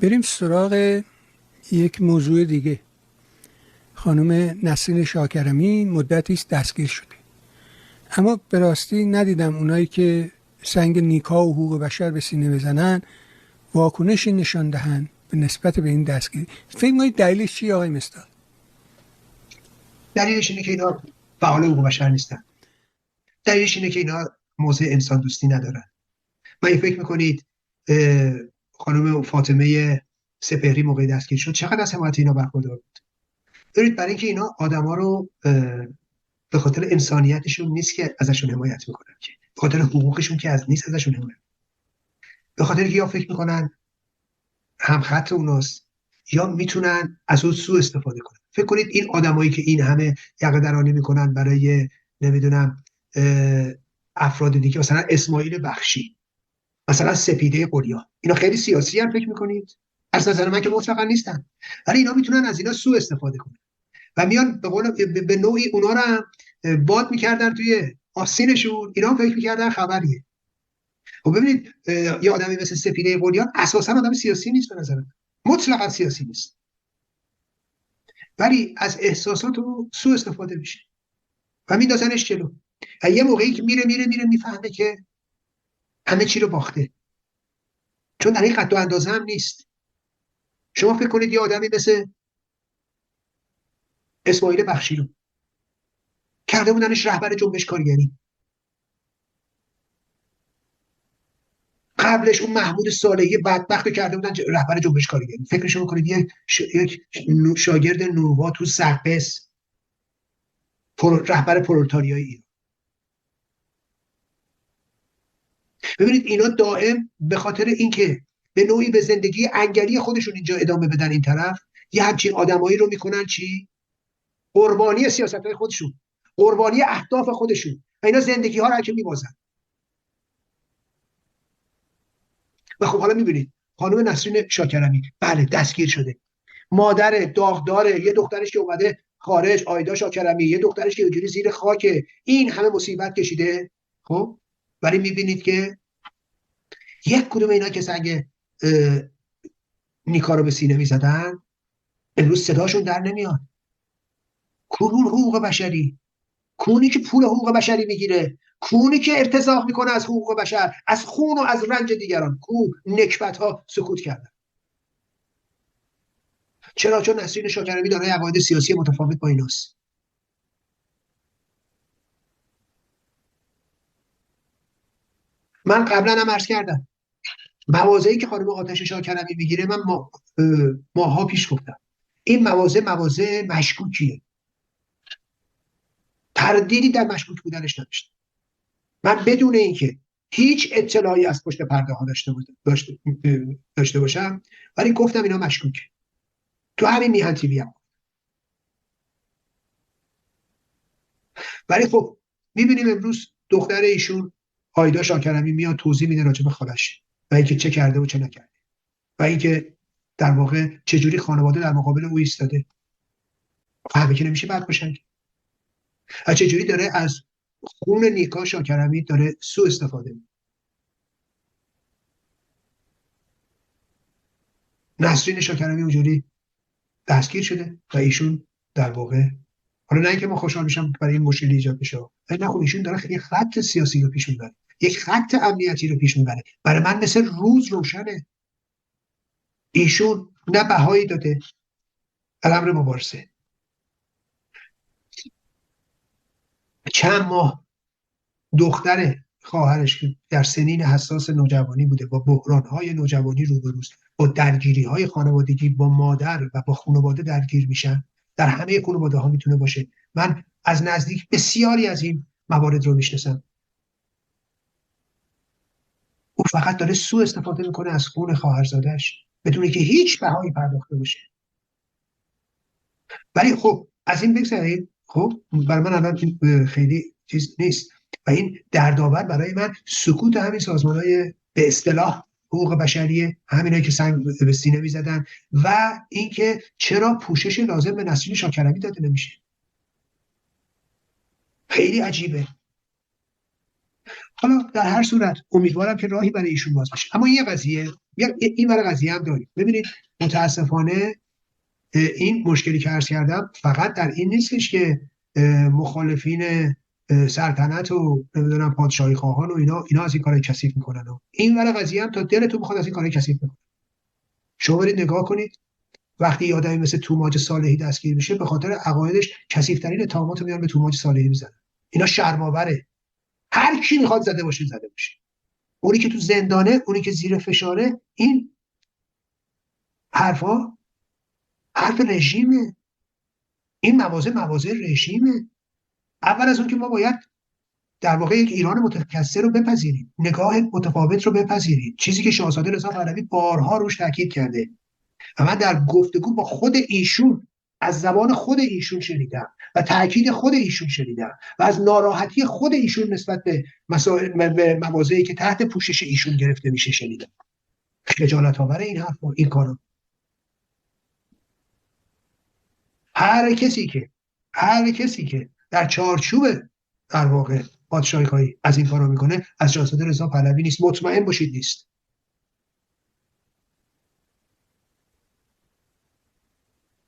بریم سراغ یک موضوع دیگه. خانم نسرین شاکرمی مدتی است دستگیر شده، اما به راستی ندیدم اونایی که سنگ نیکا و حقوق بشر به سینه بزنن واکنشی نشان دهن به نسبت به این دستگیری. فکر می‌کنید دلیلش چیه آقای مصداق؟ دلیلش اینه که اینا فعال حقوق بشر نیستن. دلیلش اینه که اینا موضع انسان دوستی ندارن. من فکر میکنید خانم فاطمه سپهری موقع دستگیر شد چقدر از حمایت اینا برخوردار بود؟ برید برای اینکه اینا آدما رو به خاطر انسانیتشون نیست که ازشون حمایت میکنن، که به خاطر حقوقشون که نیست ازشون حمایت، به خاطر که یا فکر میکنن هم خط اوناست یا میتونن از اون سوء استفاده کنن. فکر کنید این آدمایی که این همه یقه درانی میکنن برای نمیدونم افراد دیگه، مثلا اسماعیل بخشی، مثلا سپیده قلیا، اینا خیلی سیاسی هم فکر میکنید؟ از نظر من که مطلقا نیستن، ولی اینا میتونن از اینا سوء استفاده کنن و میان به قول به نوعی اونا رو هم باد میکردن توی آستینشون، اینا هم فکر میکردن خبریه. و ببینید یه آدمی مثل سپیده قلیان اساسا آدم سیاسی نیست، به نظر من مطلقا سیاسی نیست، ولی از احساسات رو سوء استفاده میشه و میندازنش جلو. یه موقعی که میره میفهمه که همه چی رو باخته، چون در این قد و اندازه هم نیست. شما فکر کنید یه آدمی مثل اسماعیل بخشی رو کرده بودنش رهبر جنبش کارگری، قبلش اون محمود صالحی بدبخت کرده بودن رهبر جنبش کارگری. فکرشو بکنید یک شاگرد نوروا تو سرپس رهبر پرولتاریایی ایران. ببینید اینا دائم به خاطر اینکه به نوعی به زندگی انگلی خودشون اینجا ادامه بدن، این طرف یه همچین آدمایی رو میکنن چی؟ قربانی سیاست‌های خودشون، قربانی اهداف خودشون، و اینا زندگی ها رو که میبازن. و خب حالا میبینید خانم نسرین شاکرمی بله دستگیر شده، مادر داغداره، یه دخترش که اومده خارج، آیدا شاکرمی، یه دخترش که اونجوری زیر خاک این همه مصیبت کشیده. خب ولی میبینید که یک کدوم اینا که سنگ نیکا رو به سینه میزدن امروز صداشون در نمیاد. کدوم حقوق بشری؟ کونی که پول حقوق بشری میگیره، کونی که ارتزاق میکنه از حقوق بشر، از خون و از رنج دیگران، کو نکبت ها سکوت کردن. چرا؟ چون نسرین شاکرمی دارای عقاید سیاسی متفاوت با ایناست. من قبلا هم عرض کردم مواضعی که خانم آتش شاکرمی میگیره، من ماها پیش گفتم این مواضع مشکوکیه، تردیدی در مشکوک بودنش نداشتم. من بدون اینکه هیچ اطلاعی از پشت پرده ها داشته باشم، ولی گفتم اینا مشکوکه. تو همین میهن تیوی هم. ولی خب میبینیم امروز دختر ایشون آیدا شاکرمی میاد توضیح میده راجع به خالش و اینکه چه کرده و چه نکرده و اینکه در واقع چجوری خانواده در مقابل او ایستاده. همه که نمیشه بد باشن، و چجوری داره از خون نیکا شاکرمی داره سوء استفاده میکنه. نسرین شاکرمی اونجوری دستگیر شده و ایشون در واقع، حالا نه اینکه ما خوشحال میشم برای این مشکلی ایجاد بشه، ولی نه خب ایشون داره خیلی خط سیاسی رو پیش میبره، یک خط امنیتی رو پیش میبره. برای من مثل روز روشنه ایشون نه بهایی داده الامر مبارزه، چند ماه دختر خواهرش که در سنین حساس نوجوانی بوده با بحران‌های نوجوانی روبروست، با درگیری‌های خانوادگی با مادر و با خانواده درگیر میشن. در همه خانواده‌ها میتونه باشه. من از نزدیک بسیاری از این موارد رو میشناسم. او فقط داره سوء استفاده میکنه از خون خواهرزادش بدون که هیچ بهایی پرداخته باشه. ولی خب از این بگذارید، خب برای من الان خیلی چیز نیست و این دردآور برای من سکوت همین سازمان‌های به اصطلاح حقوق بشری، همینایی که سنگ به سینه می‌زدن، و اینکه چرا پوشش لازم به نسرین شاکرمی داده نمیشه. خیلی عجیبه. حالا در هر صورت امیدوارم که راهی برای ایشون باز بشه. اما یه قضیه، این برای قضیه هم داریم. ببینید متاسفانه این مشکلی که عرض کردم فقط در این نیستش که مخالفین سلطنت و نمیدونم پادشاهی خواهان و اینا از این کارهای کثیف میکنن و این ور قضیه هم تا دلتون میخواد از این کارهای کثیف بکنن. شما برید نگاه کنید وقتی یه آدمی مثل توماج صالحی دستگیر میشه به خاطر عقایدش کثیف‌ترین اتهامات رو میان به توماج صالحی میزنن. اینا شرم‌آوره. هر کی میخواد زده باشه زده باشه. اونی که تو زندانه، اونی که زیر فشاره، این حرفا حرف رژیمه. این مواضع رژیمه. اول از اون که ما باید در واقع یک ایران متکثر رو بپذیریم، نگاه متفاوت رو بپذیریم، چیزی که شاهزاده رضا پهلوی بارها روش تاکید کرده و من در گفتگو با خود ایشون از زبان خود ایشون شنیدم و تاکید خود ایشون شنیدم و از ناراحتی خود ایشون نسبت به مواضعی که تحت پوشش ایشون گرفته میشه شنیدم. خجالت آور این حرف و این کارو. هر کسی که در چارچوب در واقع پادشاهی خواهی از این کارو میکنه از شاهزاده رضا پهلوی نیست. مطمئن باشید نیست.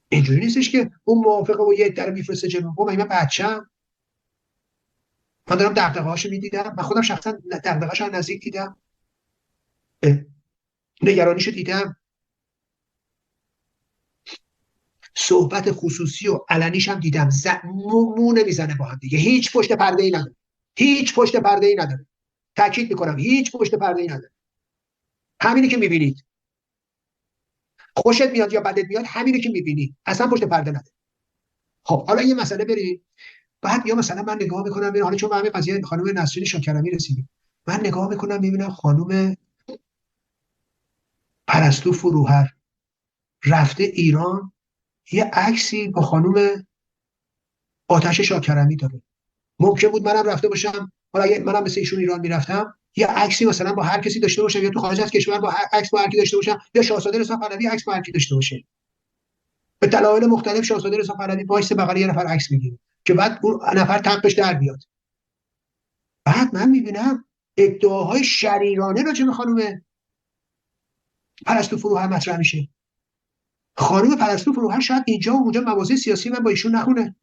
اینجوری نیستش که اون موافقه و یه در میفرسته جلو. من بچه‌ام، من دارم دغدغه‌هاشو میدیدم. من خودم شخصا دغدغه‌اش رو نزدیک دیدم، نگرانیشو دیدم، صحبت خصوصی و علنیش هم دیدم. مو نمیزنه با هم دیگه. هیچ پشت پرده‌ای نداره. تاکید میکنم هیچ پشت پرده‌ای نداره. همینی که میبینید، خوشت میاد یا بدت میاد، همینی که میبینی، اصلا پشت پرده نداره. خب حالا یه مسئله بریم. بعد یا مثلا من نگاه میکنم ببینم، حالا چون به همین قضیه خانم نسرین شاکرمی رسیدیم، من نگاه میکنم میبینم خانم پرستو فروهر رفته ایران، یه عکسی با خانم آتش شاکرمی داره. ممکن بود منم رفته باشم، حالا اگه منم مثل ایشون ایران میرفتم یه عکسی مثلا با هر کسی داشته باشم، یا تو خارج از کشور با عکس با هر کی داشته باشم، یا شاهزاده رضا پهلوی عکس با هر کی داشته باشه. به دلایل مختلف شاهزاده رضا پهلوی وایس بغل یه نفر عکس میگیره که بعد اون نفر تقش در بیاد. بعد من میبینم ادعاهای شریرانه راجع به خانم پرستو فروهر مطرح میشه. خانم پرستو فروهر شاید اینجا و اونجا مواضع سیاسی من با ایشون نخونه.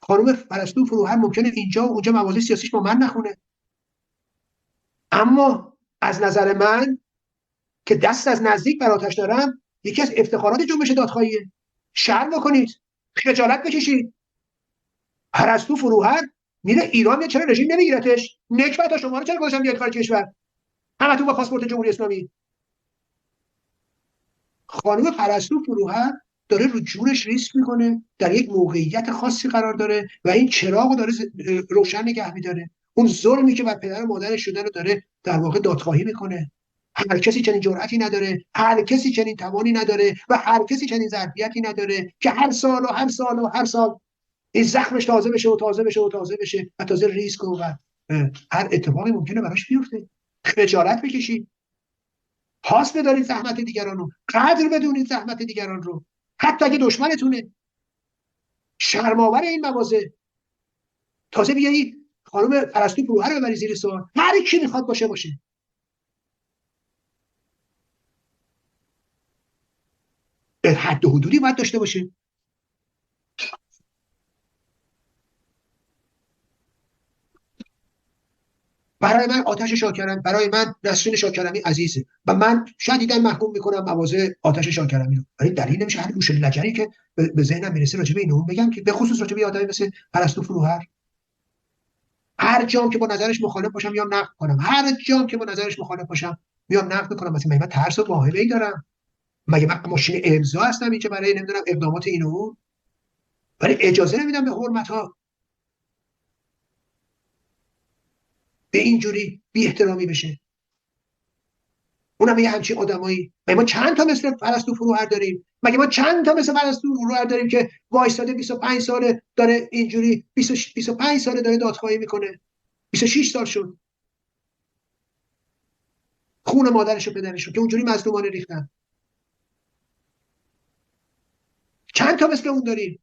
خانم پرستو فروهر ممکنه اینجا و اونجا مواضع سیاسیش با من نخونه. اما از نظر من که دست از نزدیک بر آتش دارم، یکی از افتخارات جنبش دادخواهیه. شرم بکنید، خجالت بکشید. پرستو فروهر میره ایران، چرا رژیم نمیگیرتش؟ نکبت شما رو چرا گذاشتن بیاد خارج کشور؟ همتون با پاسپورت جمهوری اسلامی. خانم پرستو فروهر داره رو جونش ریسک میکنه، در یک موقعیت خاصی قرار داره و این چراغو داره روشن نگه میداره. اون ظلمی که بر پدر و مادرش شده رو داره در واقع دادخواهی میکنه. هر کسی چنین جرأتی نداره، هر کسی چنین توانی نداره و هر کسی چنین ظرفیتی نداره که هر سال این زخمش تازه بشه و تازه ریسک و هر اتفاقی ممکنه براش بیفته. خجالت بکشید. پاس بدارید زحمت دیگران رو، قدر بدونید زحمت دیگران رو، حتی اگه دشمنتونه. شرم‌آور این مواضع. تازه بیایی خانم پرستو فروهر رو ببری زیر سوال. هر کی میخواد باشه. حد و حدودی باید داشته باشه. برای من آتش شاکرمی، برای من نسرین شاکرمی عزیزه و من شدیداً محکوم میکنم مواضع آتش شاکرمی رو. ولی دلیل نمیشه هر گوشه لجری که به ذهنم میرسه راجع به اینو بگم، که به خصوص راجع به آدمی مثل پرستو فروهر. هر جام که با نظرش مخالف باشم میام نقد کنم، نقد میکنم. مثلا من ترس و واهمه‌ای دارم؟ مگه من ماشین امضا هستم اینجا برای نمیدونم اقدامات اینو اون؟ ولی اجازه نمیدم به حرمت‌ها به اینجوری بی احترامی بشه. اونم یه همچین آدمایی. ما چند تا مثل پرستو فروهر داریم؟ که وایساده 25 ساله داره اینجوری 25 ساله داره دادخواهی میکنه. 26 سال شد. خون مادرش و پدرش رو که اونجوری مظلومانه ریختن. چند تا مثل اون داریم؟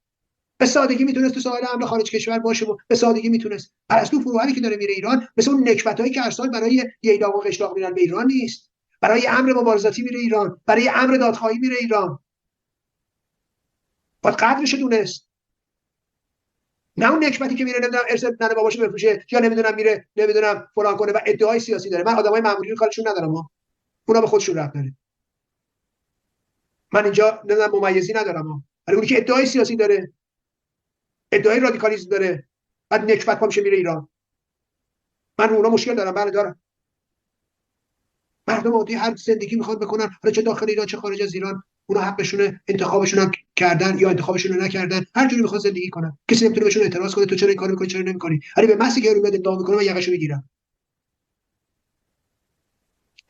به سادگی میتونست تو ساحل امر خارج کشور باشه و به سادگی میتونست. پرستو فروهری که داره میره ایران مثل اون نکبتایی که هر سال برای ییلاق و قشلاق میرن به ایران نیست. برای امر مبارزاتی میره ایران، برای امر دادخواهی میره ایران. باید قدرش دونست. نه اون نکبتی که میره نمیدونم ارث ننه باباشو بفروشه یا نمیدونم میره نمیدونم فلان کنه و ادعای سیاسی داره. من آدمای معمولی رو کارشون ندارم، اونا به خودشون ربط داره. من اینجا نمیدونم ممیزی ندارم، ولی اونی که ادعای سیاسی داره، ادعای رادیکالیسم داره، بعد نکبت پا میشه میره ایران. من رو اونا مشکل دارم، بله دارم. مردم عادی هر زندگی میخواد بکنن، حالا چه داخل ایران چه خارج از ایران، اونا حقشونه، انتخابشون هم کردن یا انتخابشون رو نکردن، هر جوری میخواد زندگی کنن. کسی نمیتونه بهشون اعتراض کنه تو چرا این کارو میکنی چرا نمیکنی. ولی به محضی که رو ادعا میکنه من یقهشو میگیرم.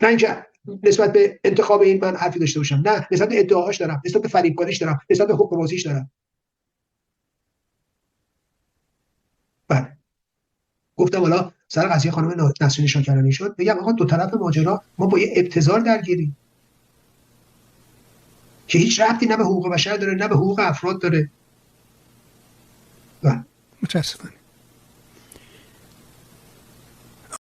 نه اینجا نسبت به انتخاب این من حرفی داشته باشم، نه نسبت به ادعاهاش دارم، نسبت به فریبکاریش دارم، نسبت به حقوق بازیش دارم. بله. گفتم حالا سر قضیه خانم نسرین شاکرانی شد، بگم آقا دو طرف ماجرا ما با یه ابتذال درگیریم که هیچ ربطی نه به حقوق بشر داره نه به حقوق افراد داره. متاسفانه.